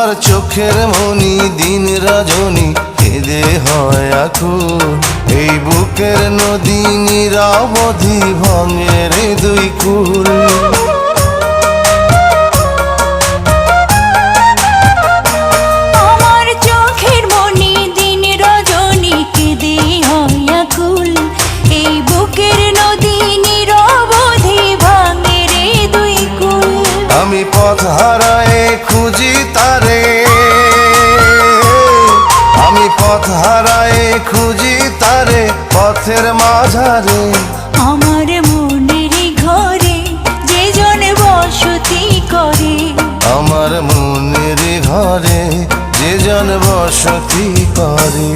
আমার চোখের মনি দিন রজনী কেঁদে হয় আকুল। এই বুকের নদী নিরাবধি ভাঙে রে দুই কুল। আমার চোখের মনি দিন রজনী কেঁদে হয় আকুল। এই বুকের নদী নিরবধি ভাঙে রে দুই কুল। আমি পথ হারায়ে খুঁজি তারে, আমি পথ হারায়ে খুঁজি তারে পথের মাঝারে। আমার মনের ঘরে যে জন বসতি করে, আমার মনের ঘরে যে জন বসতি করে।